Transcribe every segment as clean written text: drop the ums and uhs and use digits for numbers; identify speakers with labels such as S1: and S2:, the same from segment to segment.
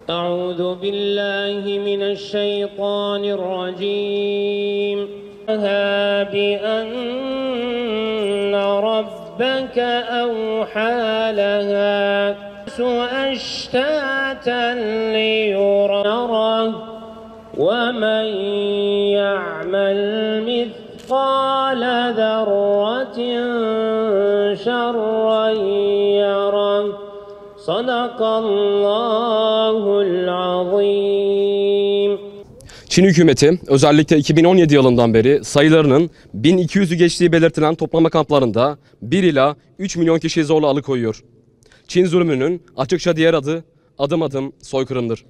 S1: أعوذ بالله من الشيطان الرجيم بأن ربك أوحى لها أشتاتا ليرى ومن يعمل مثقال ذرة شرا يره صدق الله العظيم.
S2: Çin hükümeti özellikle 2017 yılından beri sayılarının 1200'ü geçtiği belirtilen toplama kamplarında 1 ila 3 milyon kişiyi zorla alıkoyuyor. Çin zulmünün açıkça diğer adı adım adım soykırımdır.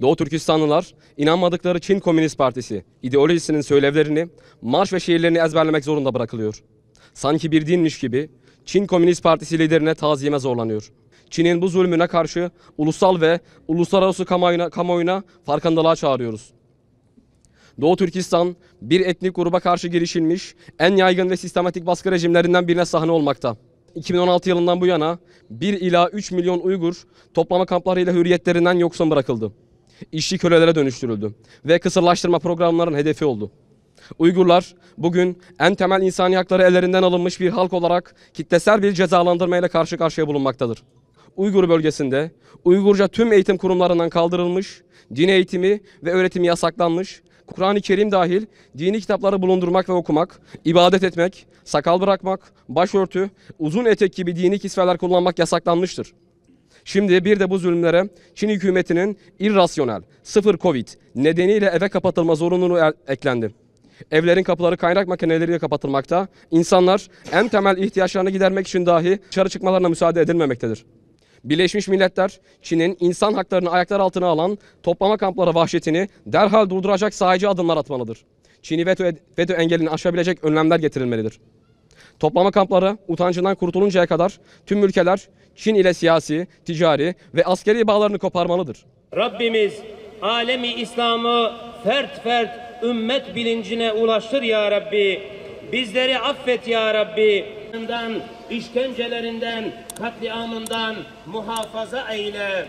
S2: Doğu Türkistanlılar inanmadıkları Çin Komünist Partisi ideolojisinin söylevlerini, marş ve şiirlerini ezberlemek zorunda bırakılıyor. Sanki bir dinmiş gibi Çin Komünist Partisi liderine taziyeme zorlanıyor. Çin'in bu zulmüne karşı ulusal ve uluslararası kamuoyuna farkındalığa çağırıyoruz. Doğu Türkistan bir etnik gruba karşı girişilmiş en yaygın ve sistematik baskı rejimlerinden birine sahne olmakta. 2016 yılından bu yana 1 ila 3 milyon Uygur toplama kamplarıyla hürriyetlerinden yoksun bırakıldı. İşçi kölelere dönüştürüldü ve kısırlaştırma programlarının hedefi oldu. Uygurlar bugün en temel insani hakları ellerinden alınmış bir halk olarak kitlesel bir cezalandırmayla karşı karşıya bulunmaktadır. Uygur bölgesinde Uygurca tüm eğitim kurumlarından kaldırılmış, din eğitimi ve öğretimi yasaklanmış, Kur'an-ı Kerim dahil dini kitapları bulundurmak ve okumak, ibadet etmek, sakal bırakmak, başörtü, uzun etek gibi dini kisveler kullanmak yasaklanmıştır. Şimdi bir de bu zulümlere Çin hükümetinin irrasyonel, sıfır Covid nedeniyle eve kapatılma zorunluluğu eklendi. Evlerin kapıları kaynak makineleriyle kapatılmakta, insanlar en temel ihtiyaçlarını gidermek için dahi dışarı çıkmalarına müsaade edilmemektedir. Birleşmiş Milletler, Çin'in insan haklarını ayaklar altına alan toplama kampları vahşetini derhal durduracak sahici adımlar atmalıdır. Çin'i veto engelini aşabilecek önlemler getirilmelidir. Toplama kampları utancından kurtuluncaya kadar tüm ülkeler Çin ile siyasi, ticari ve askeri bağlarını koparmalıdır.
S1: Rabbimiz alemi İslam'ı fert fert ümmet bilincine ulaştır ya Rabbi. Bizleri affet ya Rabbi. İşkencelerinden, katliamından muhafaza eyle.